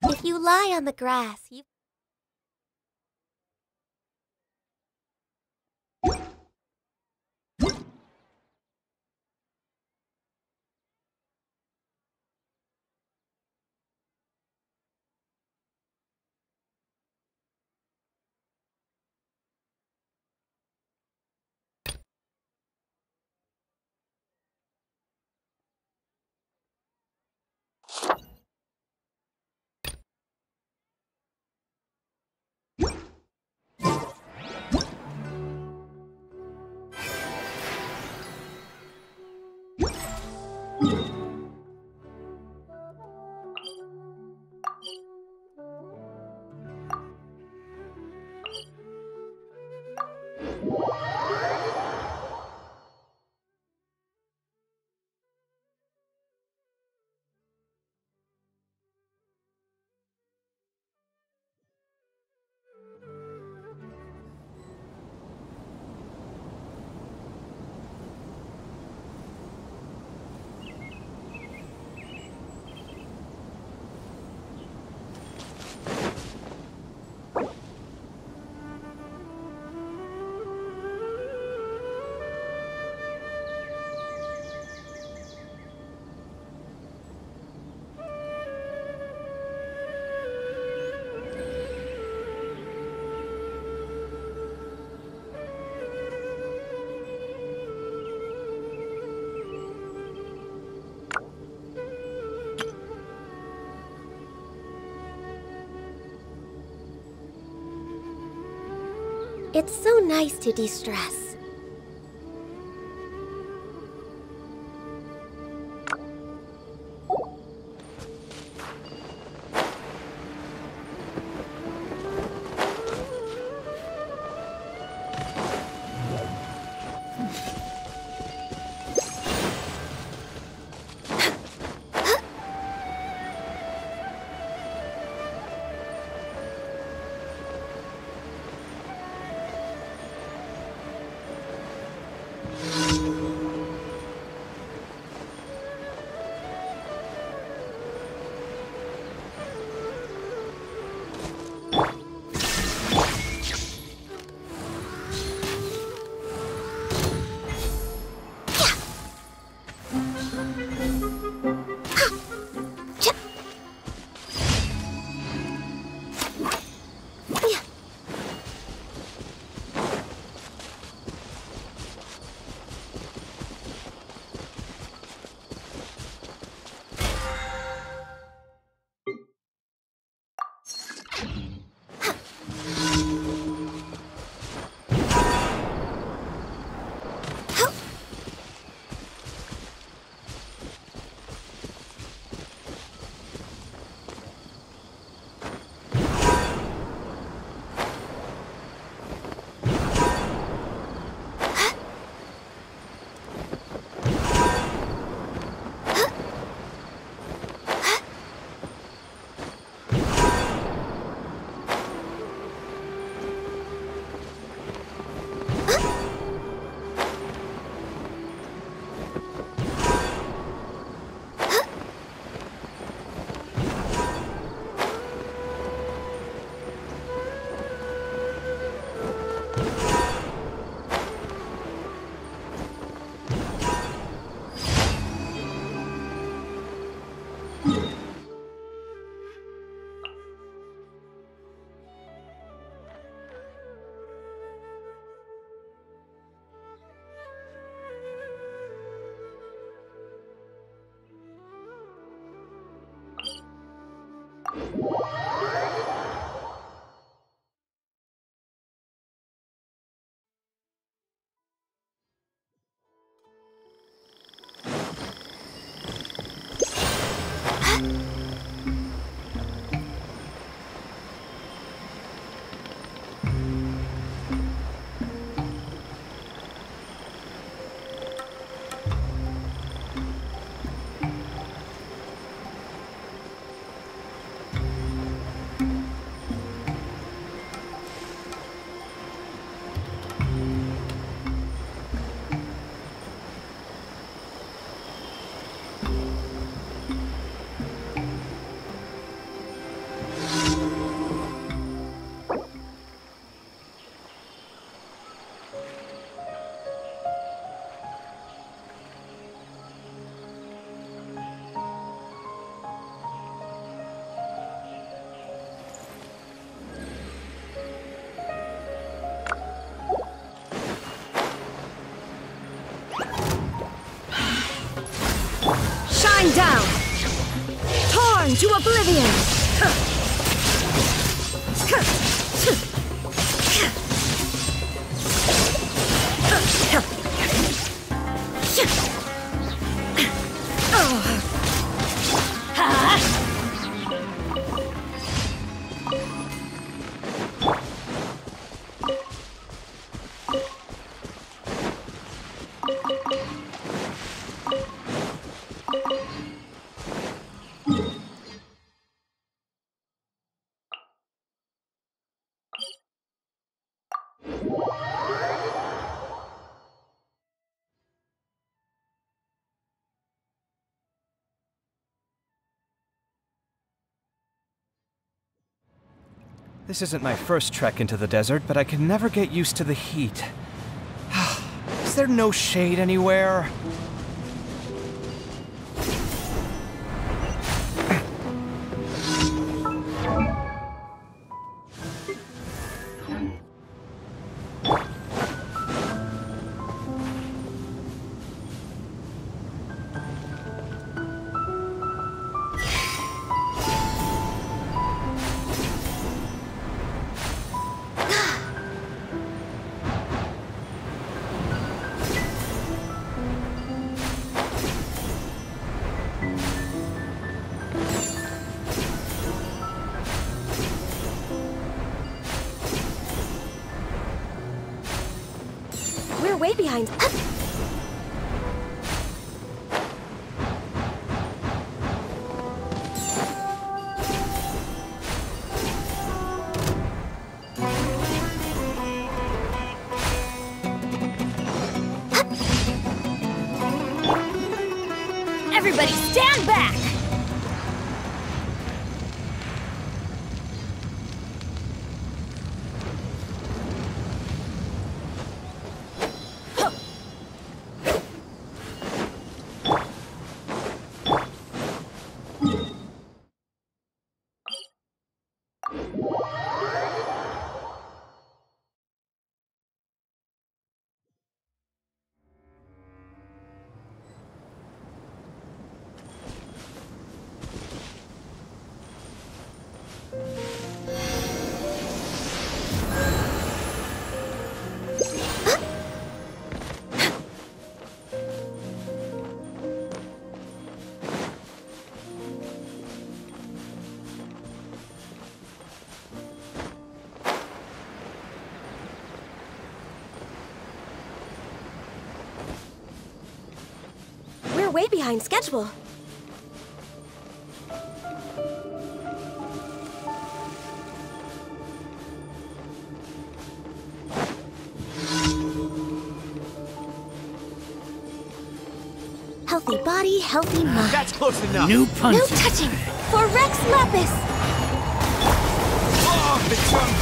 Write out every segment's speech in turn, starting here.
If you lie on the grass, you... It's so nice to de-stress. into oblivion! This isn't my first trek into the desert, but I can never get used to the heat. Is there no shade anywhere? We're way behind. Everybody stand back! We're way behind schedule. Healthy body, healthy mind. That's close enough. New punch. No touching! For Rex Lapis!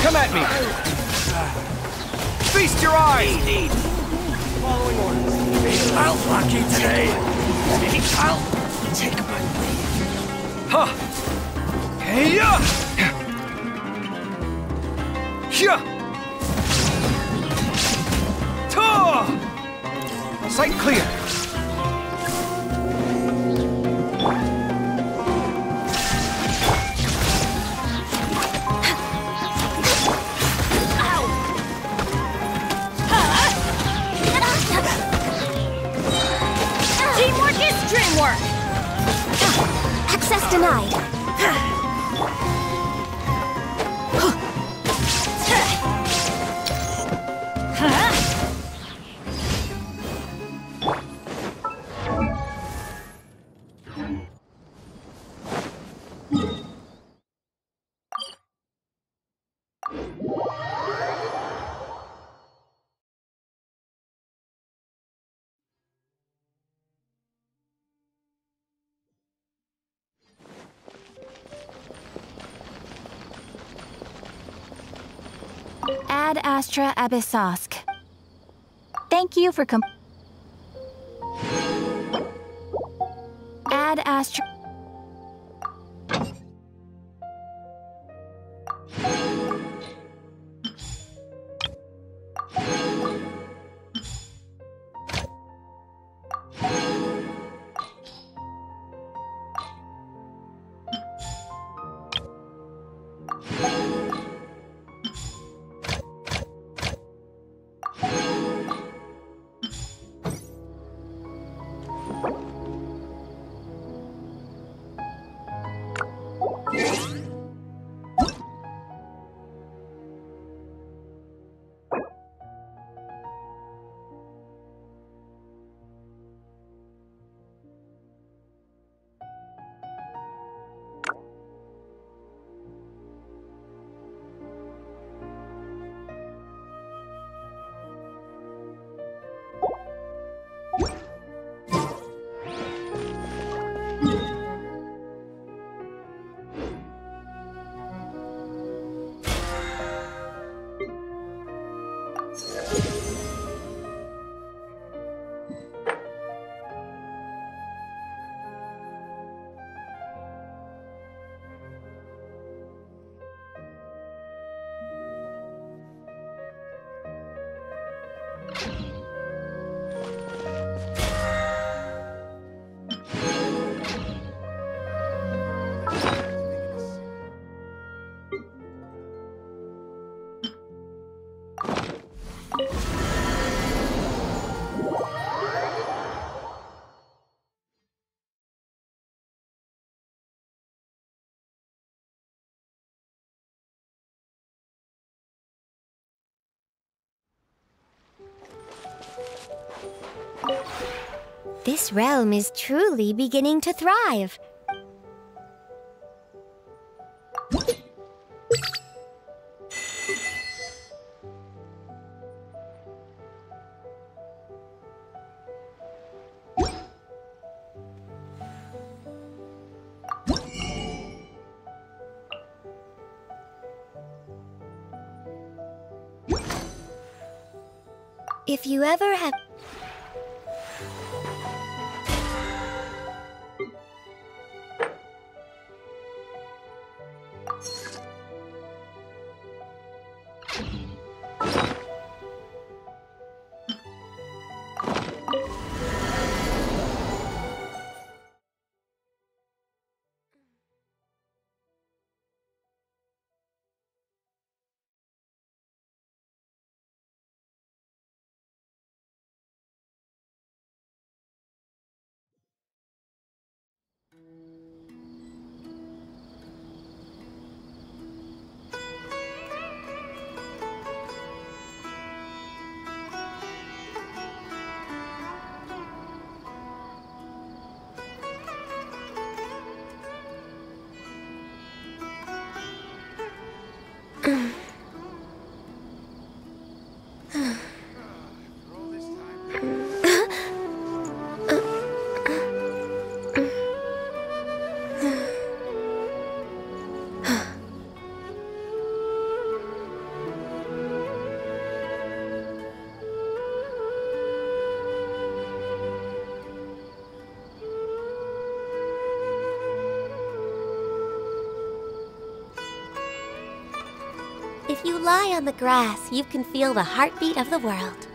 Come at me. Feast your eyes. Following orders. I'll block you today. I'll take my leave. Huh. Hey-ya! Hyah! Ta! Sight clear. Teamwork is dreamwork! Access denied. Ad Astra Abyssosk. Thank you for Ad Astra... This realm is truly beginning to thrive. If you ever have... If you lie on the grass, you can feel the heartbeat of the world.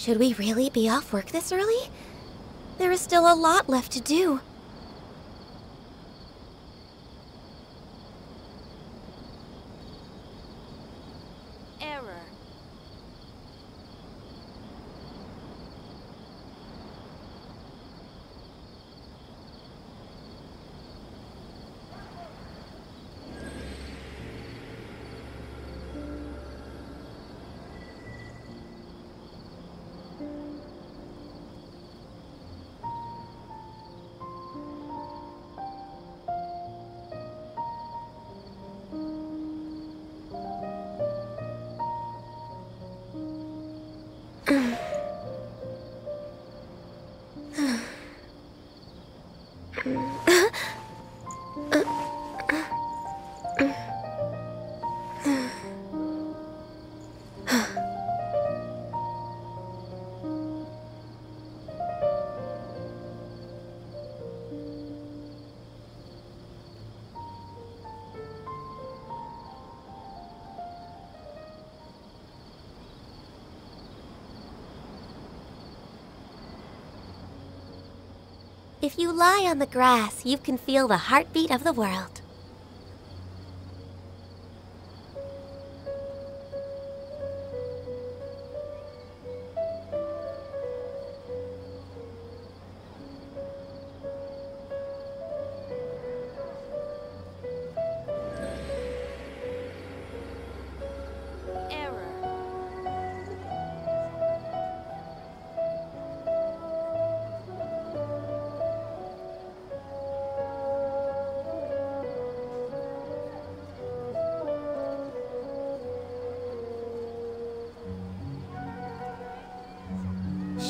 Should we really be off work this early? There is still a lot left to do. Error. If you lie on the grass, you can feel the heartbeat of the world.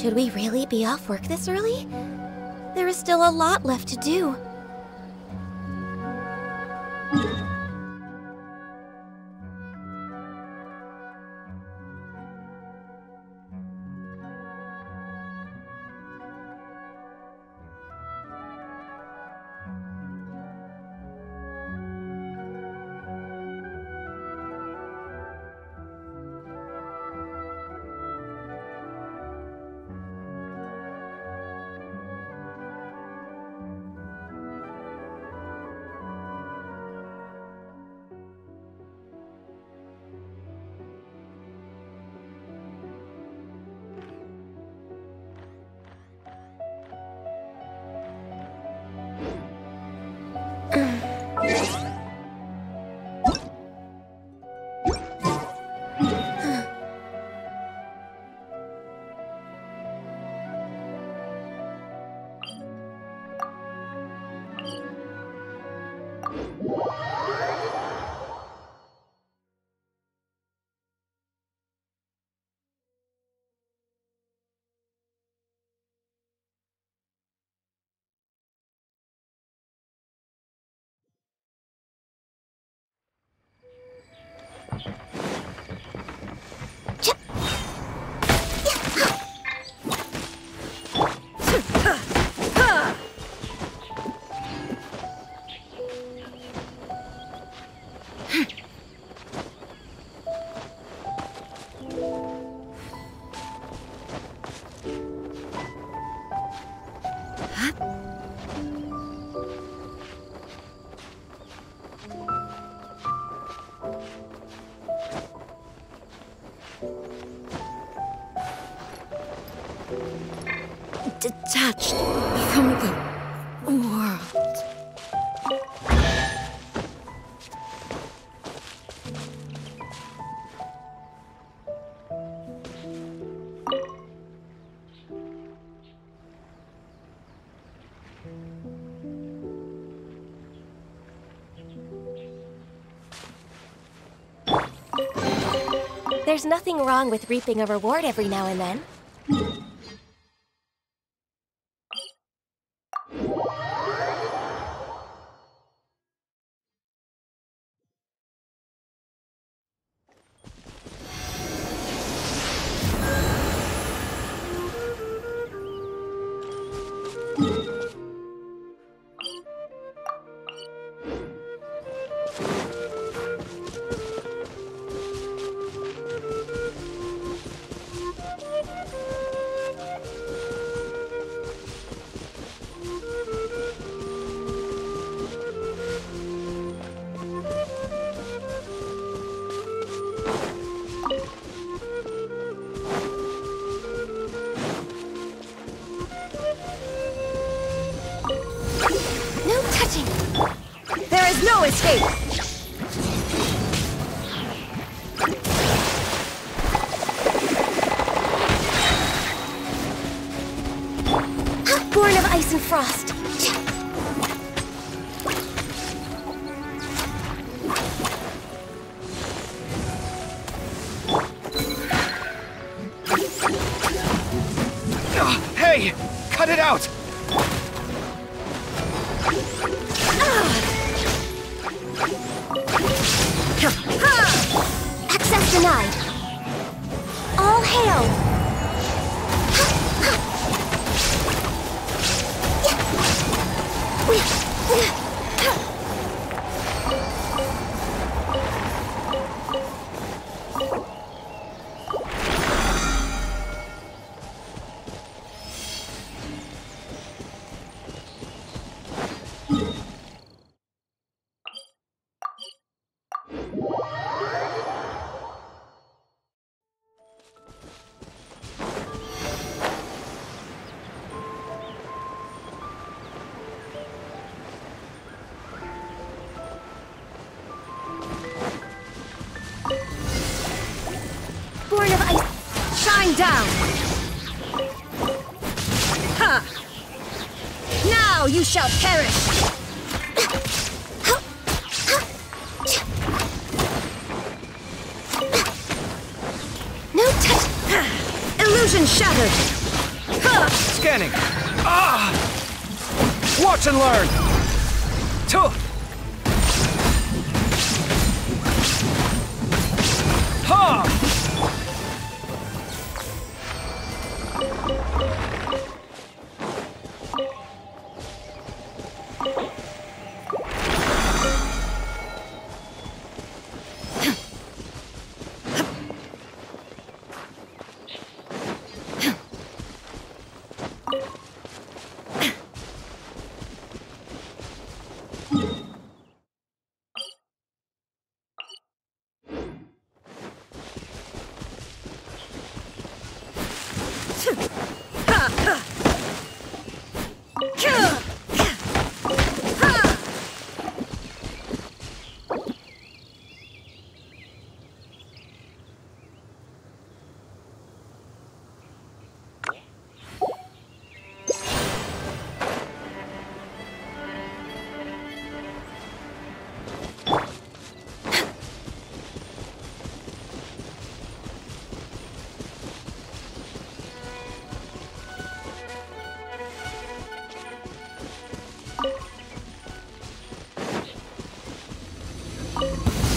Should we really be off work this early? There is still a lot left to do. Detached from the world. There's nothing wrong with reaping a reward every now and then. There is no escape! Born of ice and frost. Hey! Cut it out! Access denied. All hail! Born of ice, shine down! Ha! Now you shall perish! No touch! Illusion shattered! Scanning. Ah! Watch and learn. Tuh. Ha!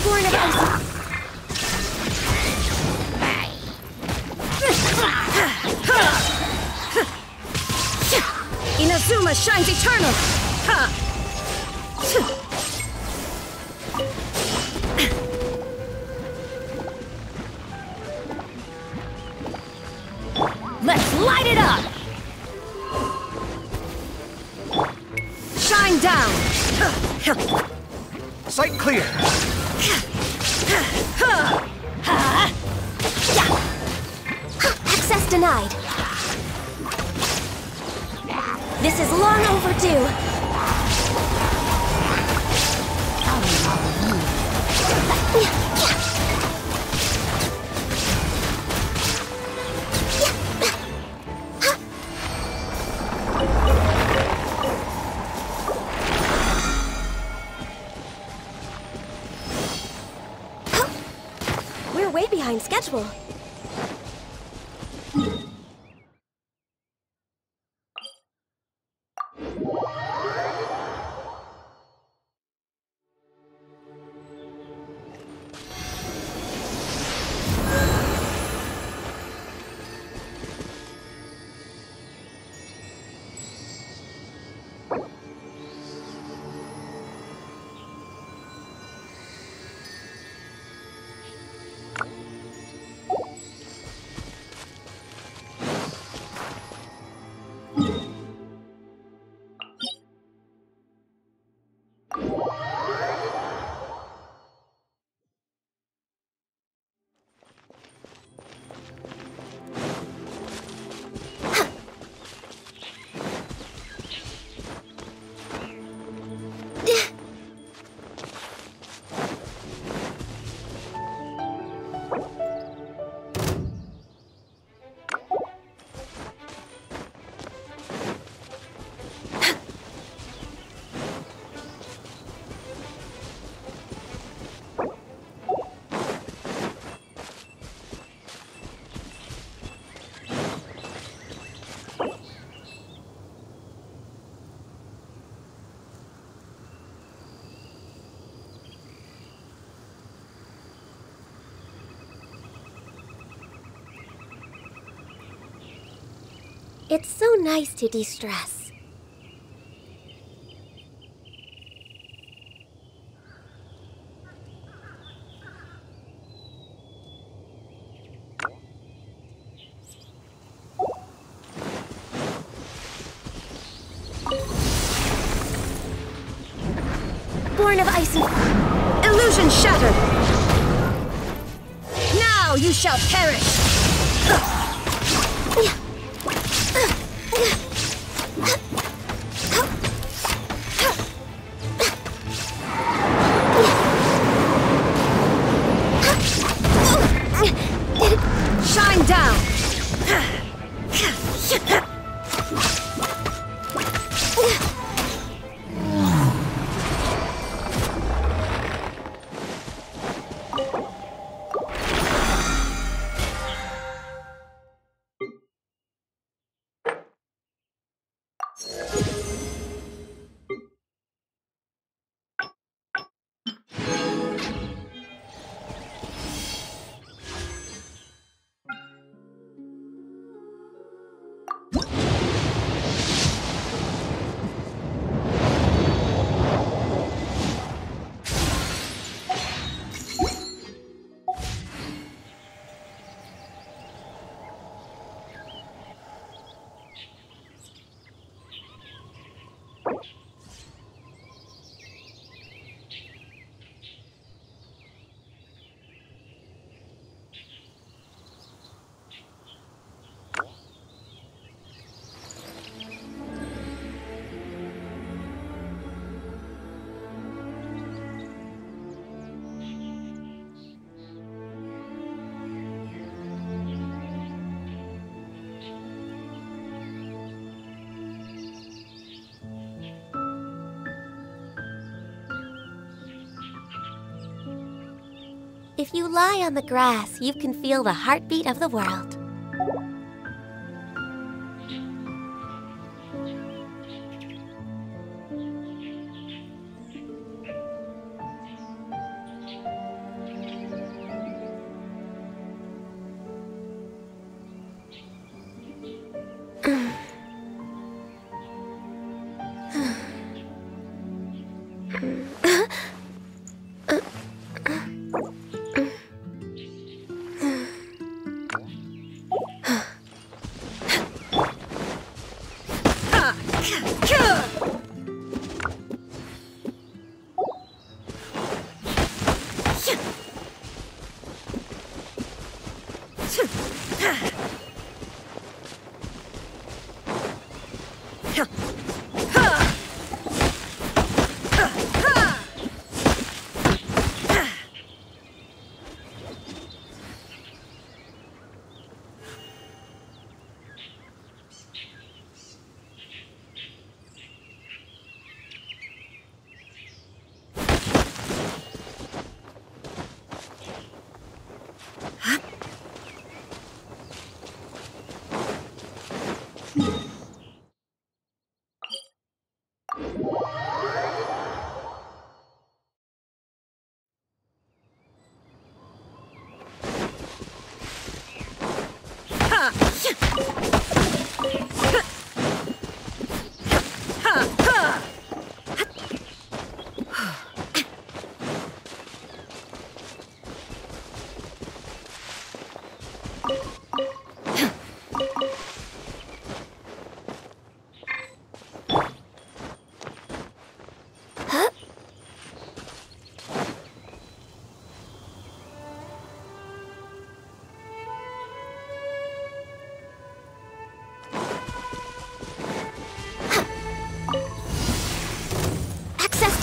Born of ice. Inazuma shines eternal! Ha! Let's light it up! Shine down! Sight clear. Access denied. This is long overdue. We're way behind schedule. It's so nice to de-stress. Born of ice and... Illusion shattered! Now you shall perish! Shine down! If you lie on the grass, you can feel the heartbeat of the world.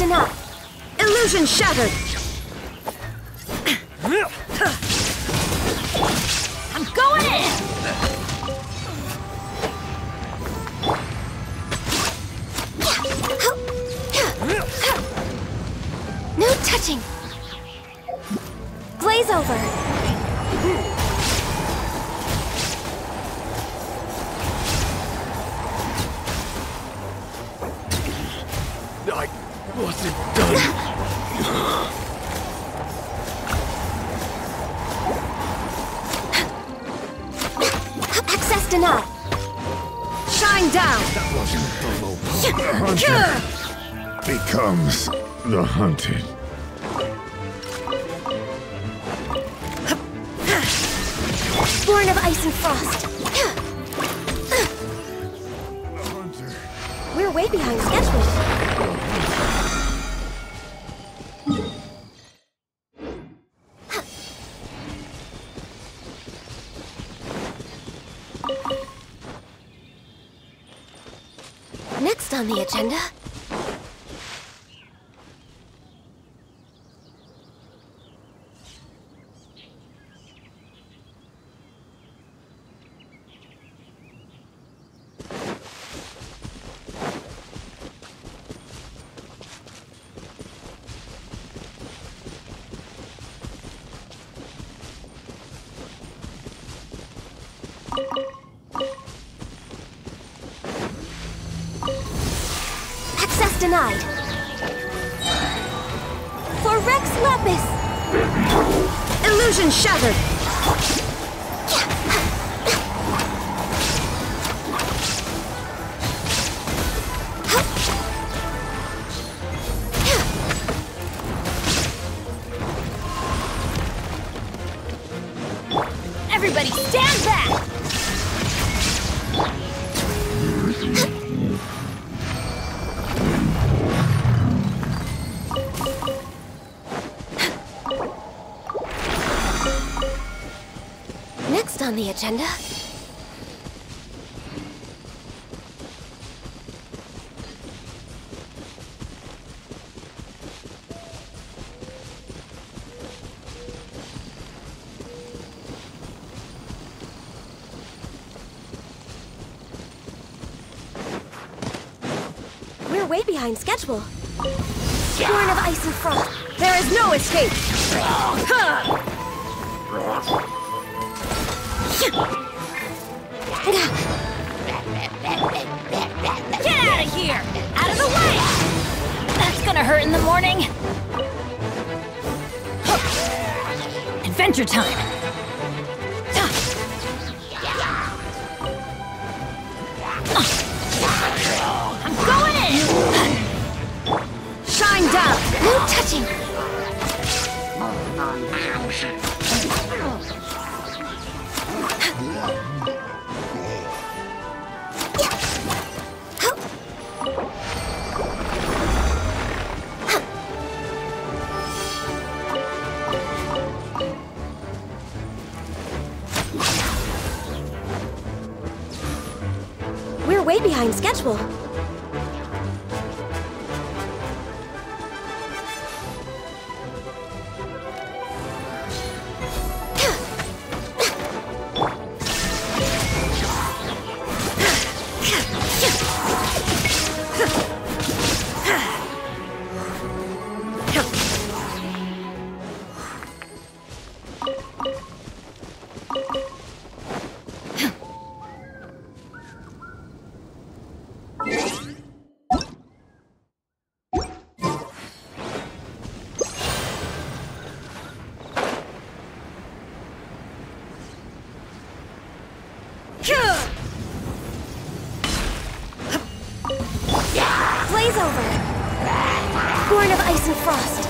Enough! Illusion shattered! I'm going in! No touching! Glaze over! Wasn't done. Access denied. Shine down. That wasn't the low. The hunter becomes the hunted. Born of ice and frost. The hunter. We're way behind schedule. Next on the agenda... Access denied. For Rex Lapis! Illusion shattered! Everybody stand back! Next on the agenda... We're way behind schedule. Born of ice and frost. There is no escape! Get out of here! Out of the way! That's gonna hurt in the morning. Adventure time! I'm going in! Shine down! No touching! We're way behind schedule. Blaze over! Born of ice and frost!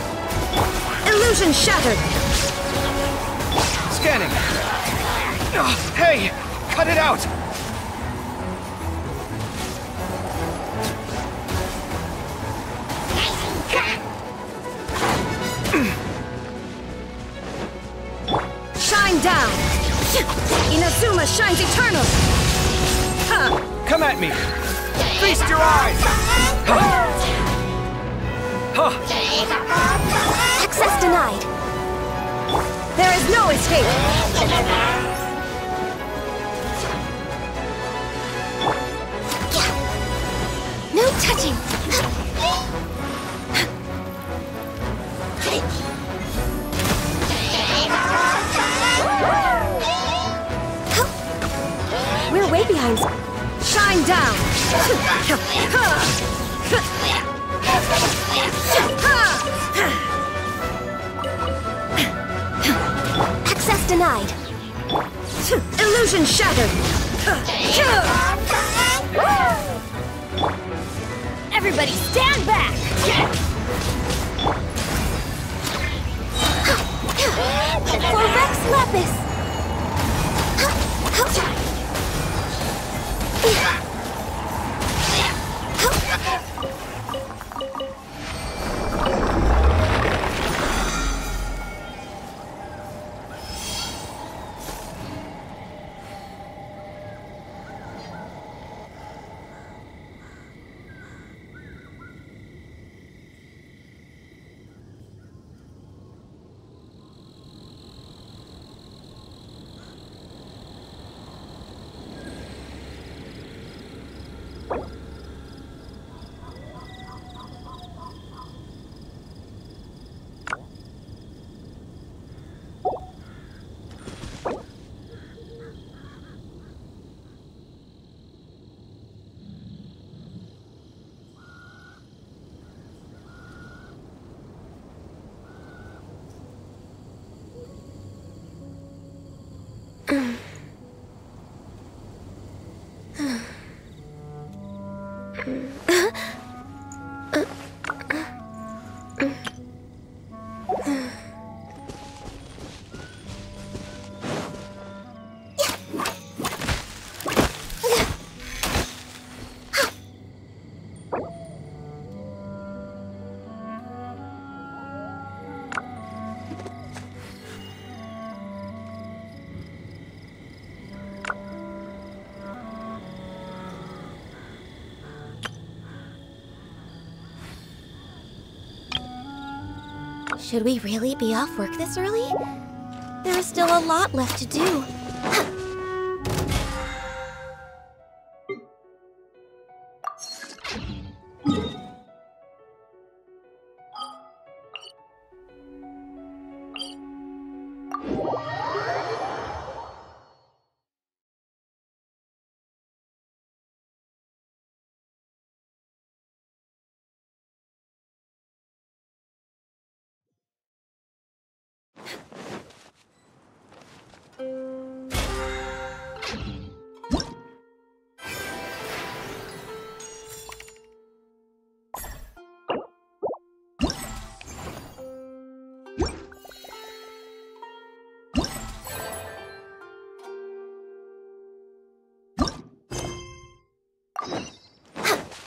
Illusion shattered! Scanning! Hey! Cut it out! Shine down! Inazuma shines eternal! Ha! Come at me! Feast your eyes! Access denied. There is no escape! No touching. We're way behind. Shine down! Access denied. Illusion shattered! Everybody stand back! For Rex Lapis. Should we really be off work this early? There is still a lot left to do.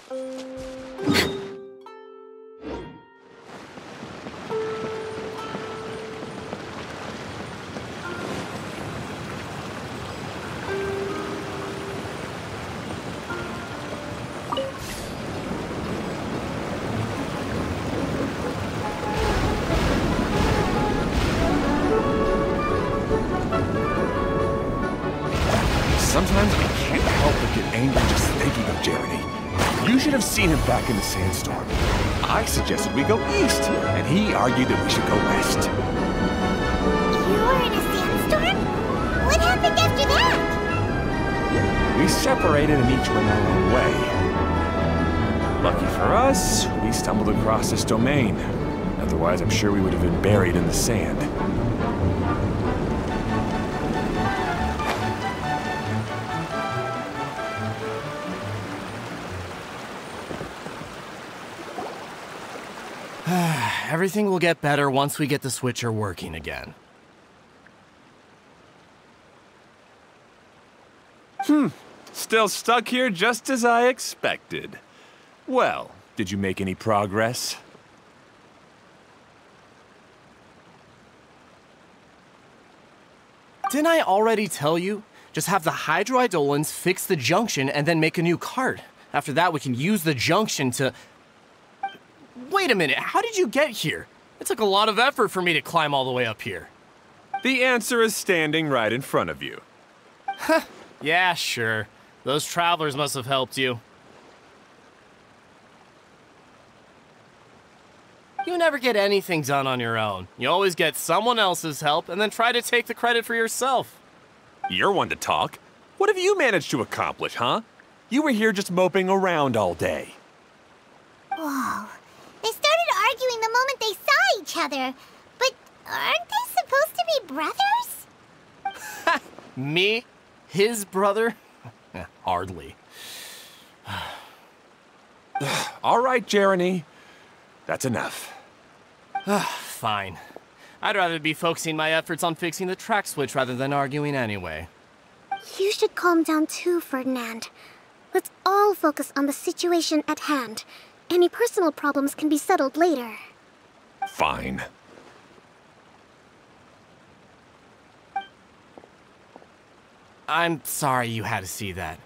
Sometimes I can't help but get angry just thinking of Jeremy. You should have seen him back in the sandstorm. I suggested we go east, and he argued that we should go west. You were in a sandstorm? What happened after that? We separated and each went our own way. Lucky for us, we stumbled across this domain. Otherwise, I'm sure we would have been buried in the sand. Everything will get better once we get the switcher working again. Still stuck here just as I expected. Well, did you make any progress? Didn't I already tell you? Just have the hydroidolins fix the junction and then make a new cart. After that, we can use the junction to... Wait a minute, how did you get here? It took a lot of effort for me to climb all the way up here. The answer is standing right in front of you. Yeah, sure. Those travelers must have helped you. You never get anything done on your own. You always get someone else's help and then try to take the credit for yourself. You're one to talk. What have you managed to accomplish, huh? You were here just moping around all day. Whoa. They started arguing the moment they saw each other. But aren't they supposed to be brothers? Me? His brother? Hardly. All right, Jeremy. That's enough. Fine. I'd rather be focusing my efforts on fixing the track switch rather than arguing anyway. You should calm down too, Ferdinand. Let's all focus on the situation at hand. Any personal problems can be settled later. Fine. I'm sorry you had to see that.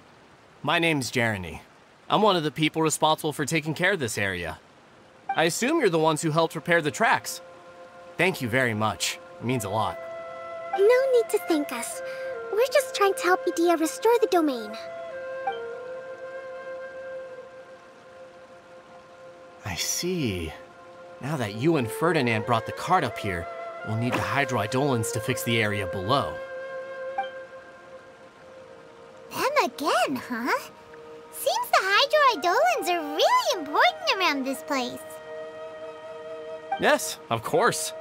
My name's Jeremy. I'm one of the people responsible for taking care of this area. I assume you're the ones who helped repair the tracks. Thank you very much. It means a lot. No need to thank us. We're just trying to help Idea restore the domain. I see. Now that you and Ferdinand brought the cart up here, we'll need the hydroidolins to fix the area below. Them again, huh? Seems the hydroidolins are really important around this place. Yes, of course.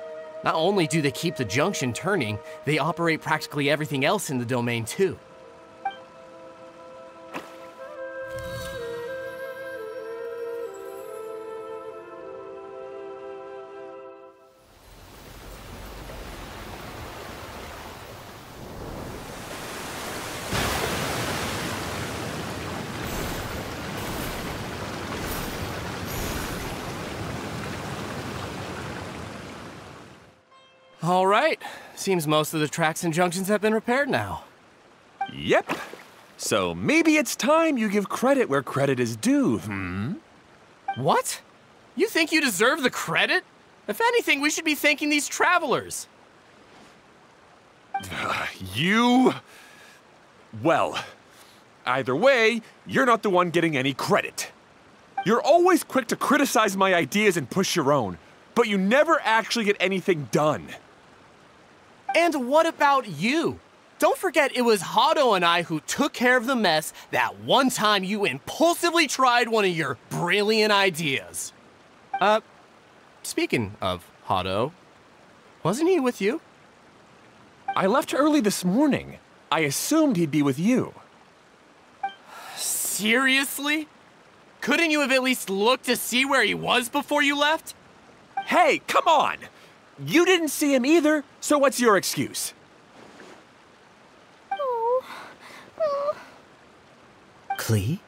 Not only do they keep the junction turning, they operate practically everything else in the domain too. All right. Seems most of the tracks and junctions have been repaired now. Yep. So maybe it's time you give credit where credit is due, What? You think you deserve the credit? If anything, we should be thanking these travelers. You... Well, either way, you're not the one getting any credit. You're always quick to criticize my ideas and push your own, but you never actually get anything done. And what about you? Don't forget it was Hado and I who took care of the mess that one time you impulsively tried one of your brilliant ideas. Speaking of Hado, wasn't he with you? I left early this morning. I assumed he'd be with you. Seriously? Couldn't you have at least looked to see where he was before you left? Hey, come on! You didn't see him either, so what's your excuse? Klee?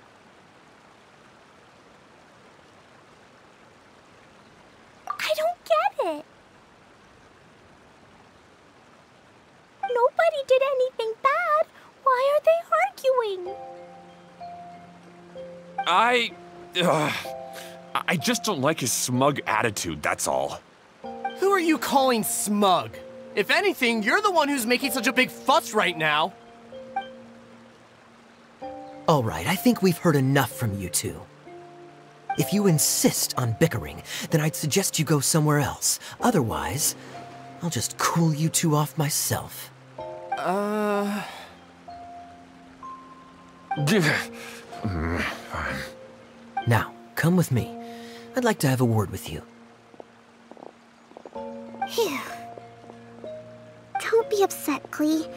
I just don't like his smug attitude, that's all. Who are you calling smug? If anything, you're the one who's making such a big fuss right now. All right, I think we've heard enough from you two. If you insist on bickering, then I'd suggest you go somewhere else. Otherwise, I'll just cool you two off myself. Fine. Now, come with me. I'd like to have a word with you. Phew. Don't be upset, Klee.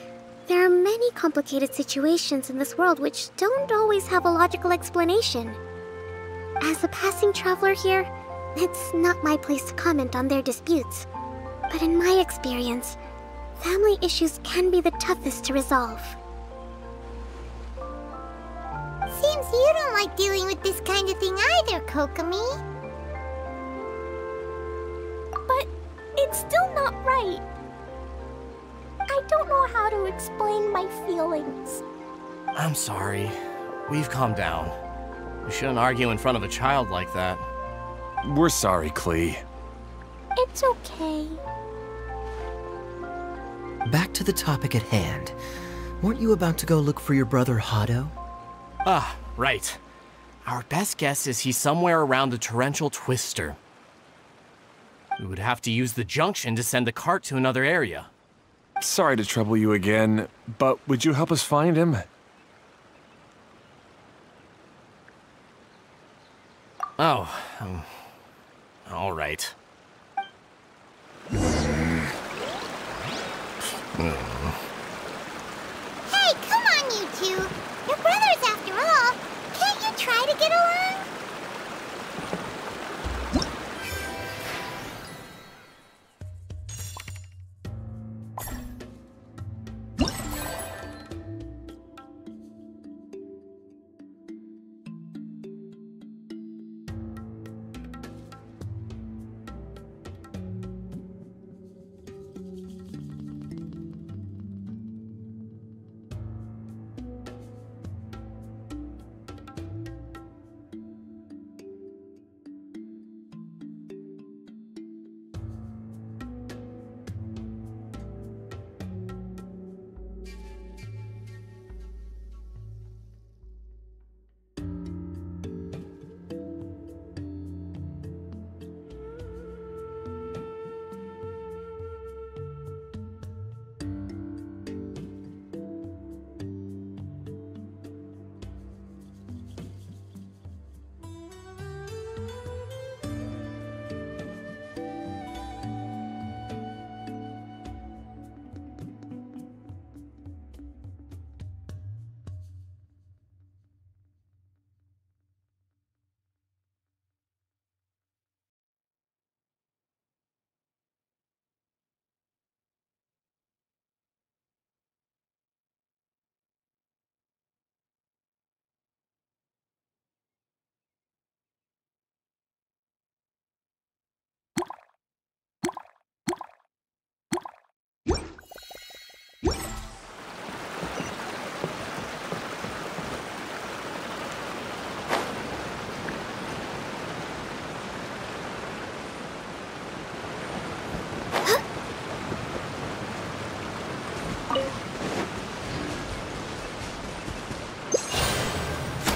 There are many complicated situations in this world which don't always have a logical explanation. As a passing traveler here, it's not my place to comment on their disputes. But in my experience, family issues can be the toughest to resolve. Seems you don't like dealing with this kind of thing either, Kokomi. But it's still not right. I don't know how to explain my feelings. I'm sorry. We've calmed down. We shouldn't argue in front of a child like that. We're sorry, Klee. It's okay. Back to the topic at hand. Weren't you about to go look for your brother Hado? Ah, right. Our best guess is he's somewhere around the torrential twister. We would have to use the junction to send the cart to another area. Sorry to trouble you again, but would you help us find him? Oh, all right. Hey, come on, you two. You're brothers after all. Can't you try to get along?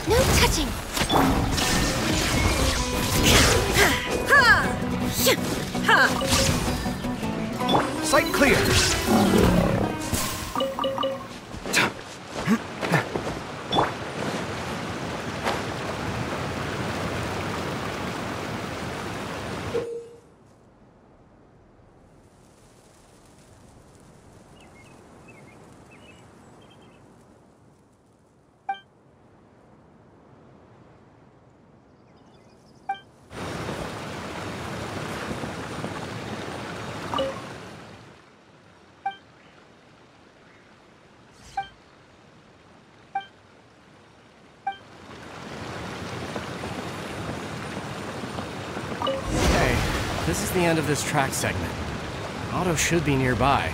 No touching! Sight clear! This is the end of this track segment. Otto should be nearby.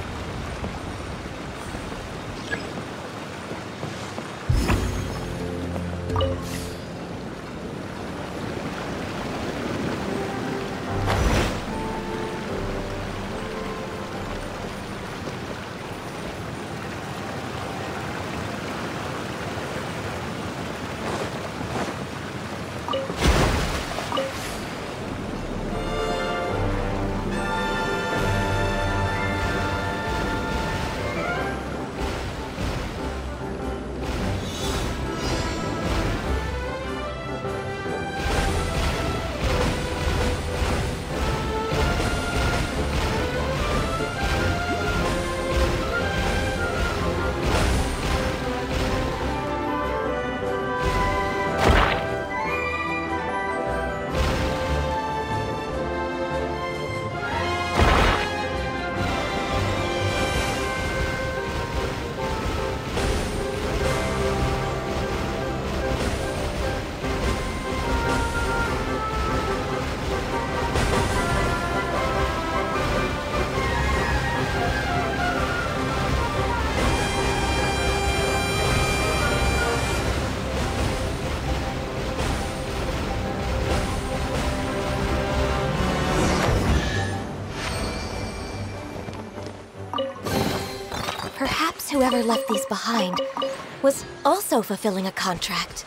guess whoever left these behind was also fulfilling a contract.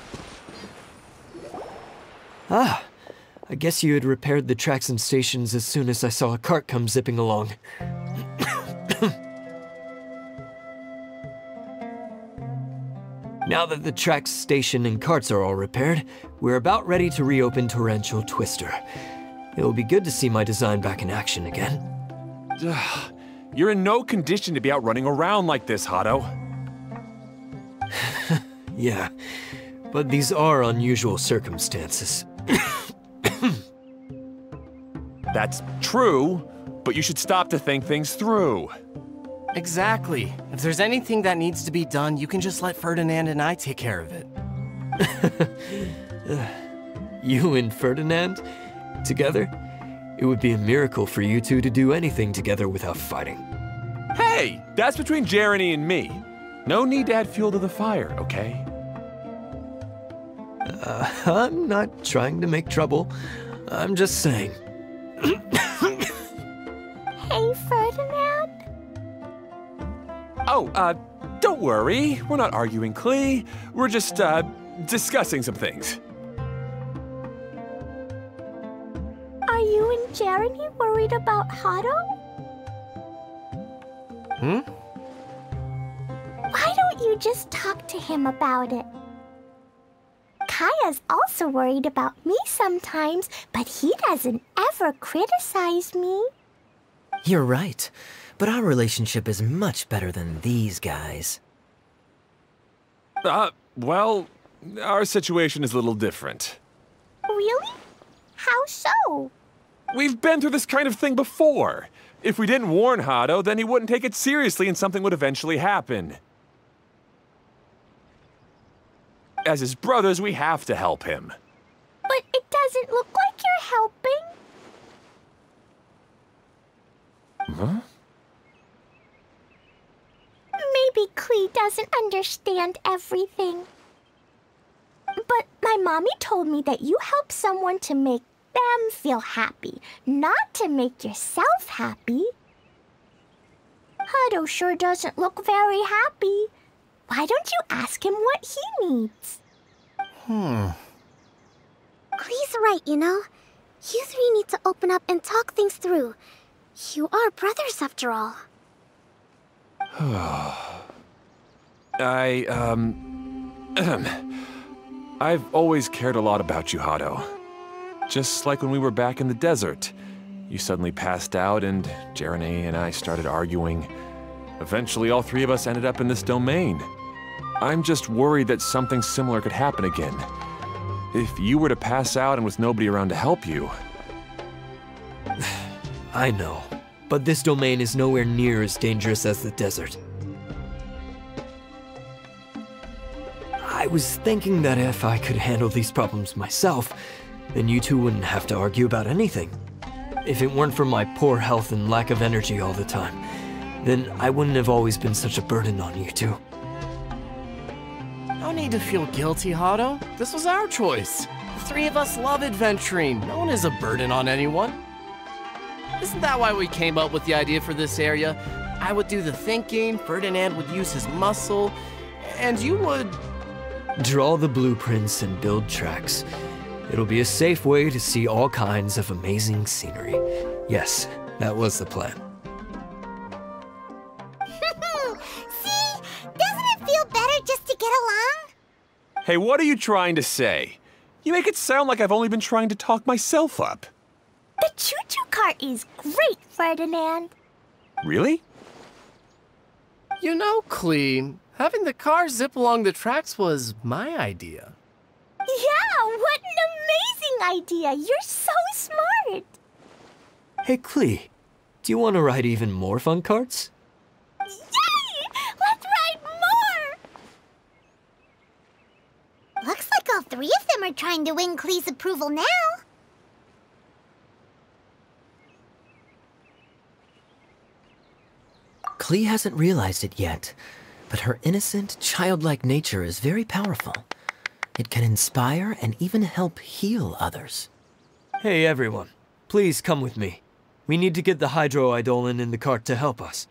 Ah, I guess you had repaired the tracks and stations as soon as I saw a cart come zipping along. Now that the tracks, station, and carts are all repaired, we're about ready to reopen Torrential Twister. It'll be good to see my design back in action again. You're in no condition to be out running around like this, Hado. Yeah, but these are unusual circumstances. That's true, but you should stop to think things through. Exactly. If there's anything that needs to be done, you can just let Ferdinand and I take care of it. You and Ferdinand? Together? It would be a miracle for you two to do anything together without fighting. Hey, that's between Jeremy and me. No need to add fuel to the fire, okay? I'm not trying to make trouble. I'm just saying. Hey, Ferdinand? Oh, don't worry. We're not arguing, Klee. We're just, discussing some things. Are you and Jeremy worried about Hado? Why don't you just talk to him about it? Kaya's also worried about me sometimes, but he doesn't ever criticize me. You're right, but our relationship is much better than these guys. Well, our situation is a little different. Really? How so? We've been through this kind of thing before. If we didn't warn Hado, then he wouldn't take it seriously and something would eventually happen. As his brothers, we have to help him. But it doesn't look like you're helping. Huh? Maybe Klee doesn't understand everything. But my mommy told me that you help someone to make them feel happy, not to make yourself happy. Hado sure doesn't look very happy. Why don't you ask him what he needs? Klee's right, you know. You three need to open up and talk things through. You are brothers after all. I've always cared a lot about you, Hado. Just like when we were back in the desert. You suddenly passed out and Jeremy and I started arguing. Eventually, all three of us ended up in this domain. I'm just worried that something similar could happen again. If you were to pass out and with nobody around to help you. I know, but this domain is nowhere near as dangerous as the desert. I was thinking that if I could handle these problems myself, then you two wouldn't have to argue about anything. If it weren't for my poor health and lack of energy all the time, then I wouldn't have always been such a burden on you two. No need to feel guilty, Hado. This was our choice. The three of us love adventuring. No one is a burden on anyone. Isn't that why we came up with the idea for this area? I would do the thinking, Ferdinand would use his muscle, and you would... Draw the blueprints and build tracks. It'll be a safe way to see all kinds of amazing scenery. Yes, that was the plan. See? Doesn't it feel better just to get along? Hey, what are you trying to say? You make it sound like I've only been trying to talk myself up. The choo-choo cart is great, Ferdinand. Really? You know, Klee, having the car zip along the tracks was my idea. Yeah, what an amazing idea! You're so smart! Hey, Klee, do you want to ride even more fun carts? Yay! Let's ride more! Looks like all three of them are trying to win Klee's approval now. Klee hasn't realized it yet, but her innocent, childlike nature is very powerful. It can inspire and even help heal others. Hey everyone, please come with me. We need to get the hydroidolin in the cart to help us.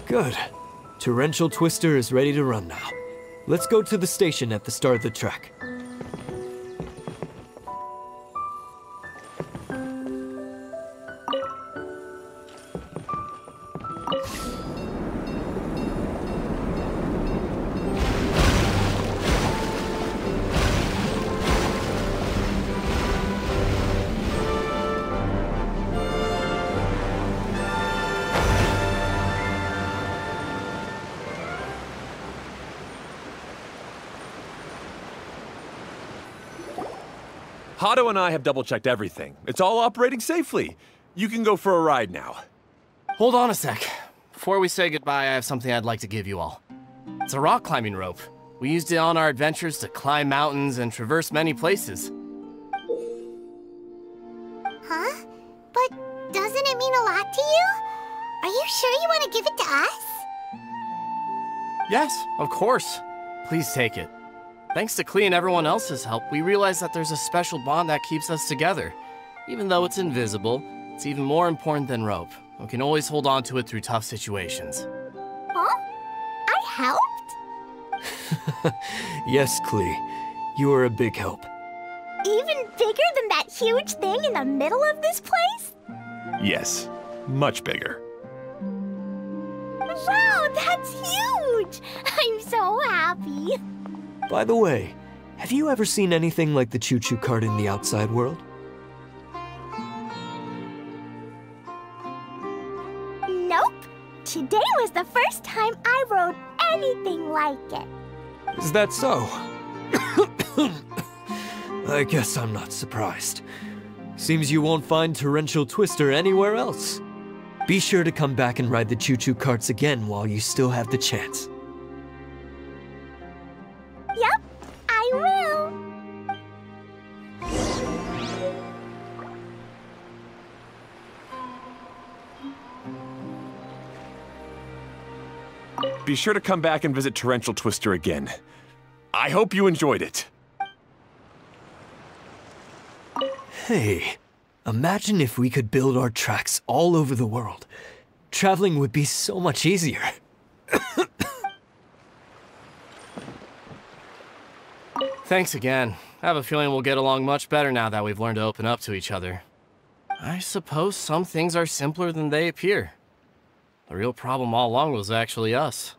Good. Torrential Twister is ready to run now. Let's go to the station at the start of the trek. Hato and I have double-checked everything. It's all operating safely. You can go for a ride now. Hold on a sec. Before we say goodbye, I have something I'd like to give you all. It's a rock climbing rope. We used it on our adventures to climb mountains and traverse many places. Huh? But doesn't it mean a lot to you? Are you sure you want to give it to us? Yes, of course. Please take it. Thanks to Klee and everyone else's help, we realized that there's a special bond that keeps us together. Even though it's invisible, it's even more important than rope. We can always hold on to it through tough situations. Huh? I helped? Yes, Klee. You are a big help. Even bigger than that huge thing in the middle of this place? Yes, much bigger. Wow, that's huge! I'm so happy. By the way, have you ever seen anything like the choo-choo cart in the outside world? Nope. Today was the first time I rode anything like it. Is that so? I guess I'm not surprised. Seems you won't find Torrential Twister anywhere else. Be sure to come back and ride the choo-choo carts again while you still have the chance. Yep, I will. Be sure to come back and visit Torrential Twister again. I hope you enjoyed it. Hey, imagine if we could build our tracks all over the world. Traveling would be so much easier. Thanks again. I have a feeling we'll get along much better now that we've learned to open up to each other. I suppose some things are simpler than they appear. The real problem all along was actually us.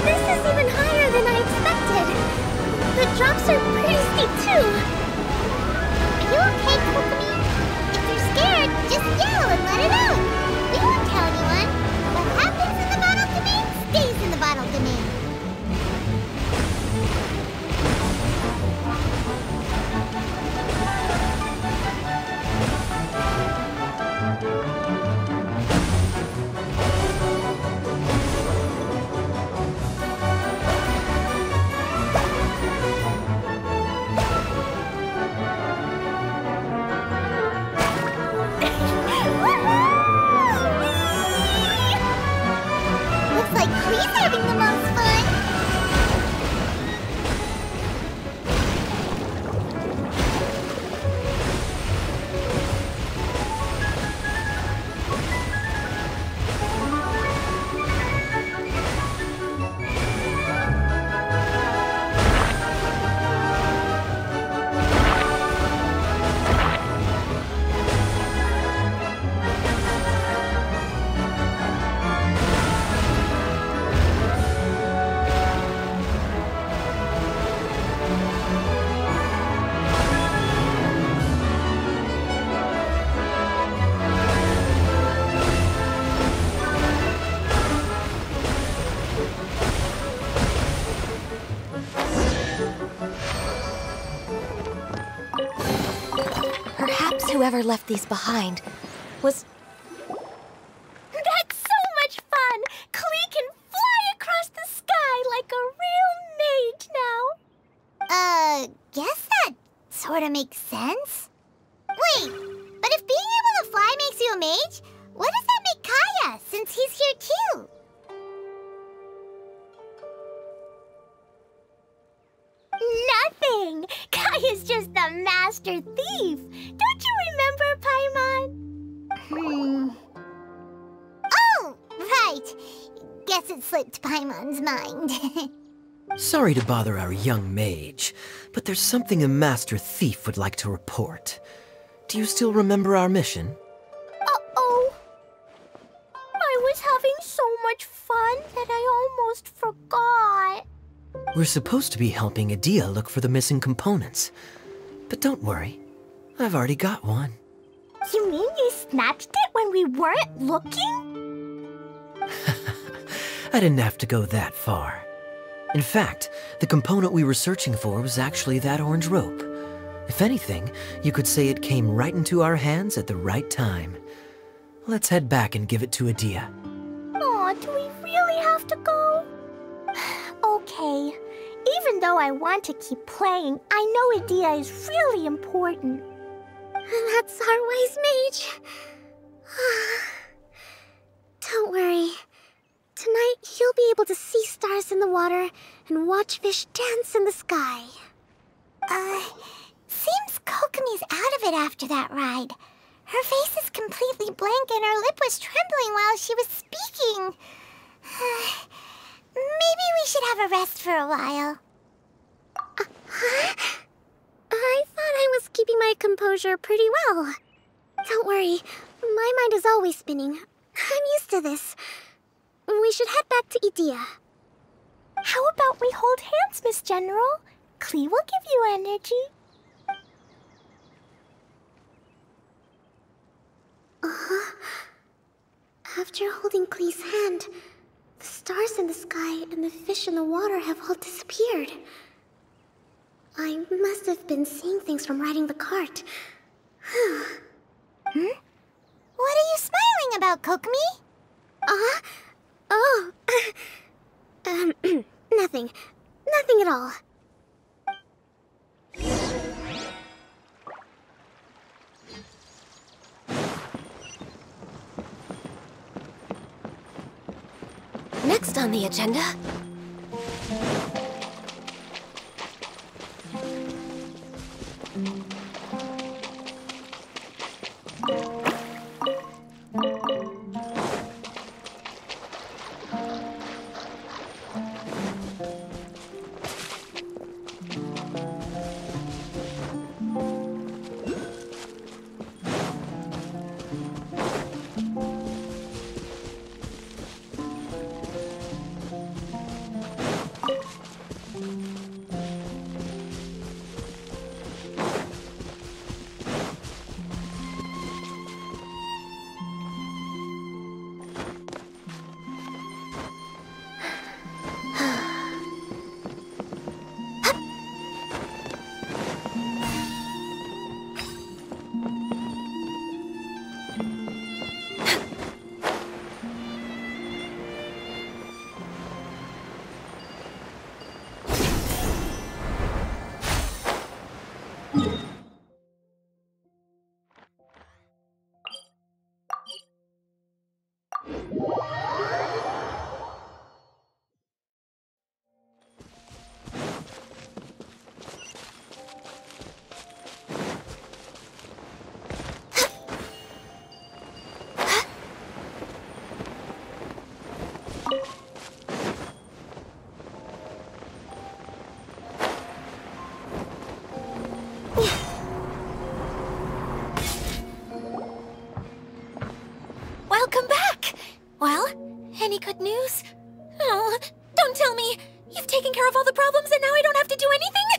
This is even higher than I expected. The drops are pretty steep too. Are you okay, Kokomi? If you're scared, just yell and let it out. We won't tell anyone. What happens in the bottle domain stays in the bottle domain. never left these behind was... That's so much fun! Klee can fly across the sky like a real mage now. Guess that sort of makes sense. Wait, but if being able to fly makes you a mage, what does that make Kaya, since he's here too? Nothing! Kaya's just the master thief! Don't you remember, Paimon? Oh, right! Guess it slipped Paimon's mind. Sorry to bother our young mage, but there's something a master thief would like to report. Do you still remember our mission? Uh-oh. I was having so much fun that I almost forgot. We're supposed to be helping Adia look for the missing components. But don't worry, I've already got one. You mean you snatched it when we weren't looking? I didn't have to go that far. In fact, the component we were searching for was actually that orange rope. If anything, you could say it came right into our hands at the right time. Let's head back and give it to Adia. Aw, do we really have to go? Okay. Even though I want to keep playing, I know Adia is really important. That's our wise mage. Don't worry. Tonight, he'll be able to see stars in the water and watch fish dance in the sky. Seems Kokomi's out of it after that ride. Her face is completely blank and her lip was trembling while she was speaking. Maybe we should have a rest for a while. I thought I was keeping my composure pretty well. Don't worry, my mind is always spinning. I'm used to this. We should head back to Idia. How about we hold hands, Miss General? Klee will give you energy. After holding Klee's hand, the stars in the sky and the fish in the water have all disappeared. I must have been seeing things from riding the cart. What are you smiling about, Kokomi? Oh. Nothing. Nothing at all. Next on the agenda... Welcome back! Well, any good news? Oh, don't tell me! You've taken care of all the problems and now I don't have to do anything?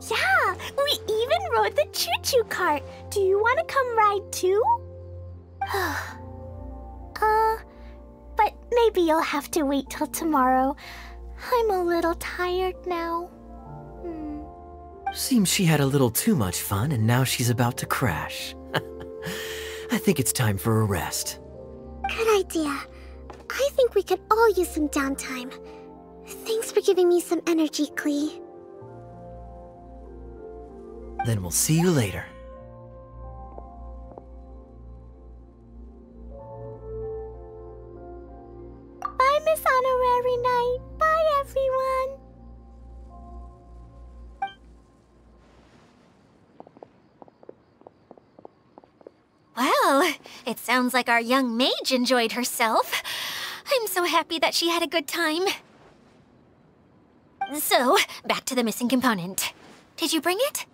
Yeah, we even rode the choo-choo cart. Do you want to come ride too? But maybe you'll have to wait till tomorrow. I'm a little tired now. Seems she had a little too much fun and now she's about to crash. I think it's time for a rest. Good idea. I think we could all use some downtime. Thanks for giving me some energy, Klee. Then we'll see you later. Bye, Miss Honorary Knight. Bye, everyone. Well, it sounds like our young mage enjoyed herself. I'm so happy that she had a good time. So, back to the missing component. Did you bring it?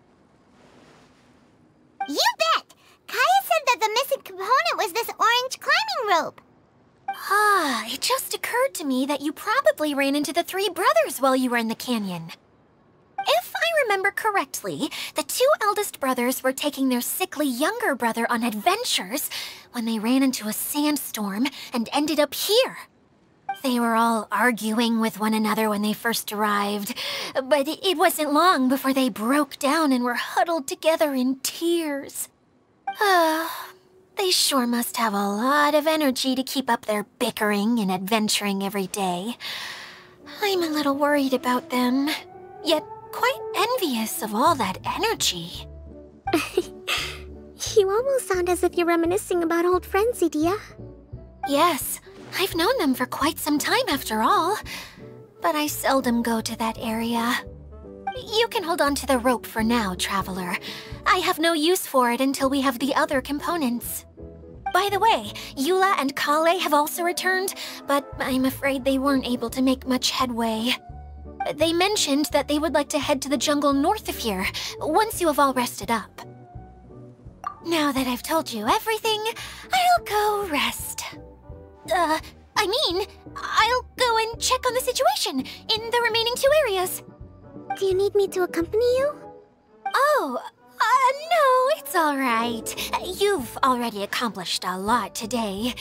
You bet! Kaya said that the missing component was this orange climbing rope. Ah, it just occurred to me that you probably ran into the three brothers while you were in the canyon. If I remember correctly, the two eldest brothers were taking their sickly younger brother on adventures when they ran into a sandstorm and ended up here. They were all arguing with one another when they first arrived, but it wasn't long before they broke down and were huddled together in tears. They sure must have a lot of energy to keep up their bickering and adventuring every day. I'm a little worried about them, yet quite envious of all that energy. You almost sound as if you're reminiscing about old friends, Edea. Yes, I've known them for quite some time after all, but I seldom go to that area. You can hold on to the rope for now, Traveler. I have no use for it until we have the other components. By the way, Eula and Kale have also returned, but I'm afraid they weren't able to make much headway. They mentioned that they would like to head to the jungle north of here, once you have all rested up. Now that I've told you everything, I'll go rest. I'll go and check on the situation in the remaining two areas. Do you need me to accompany you? Oh, no, it's all right. You've already accomplished a lot today.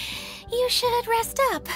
You should rest up.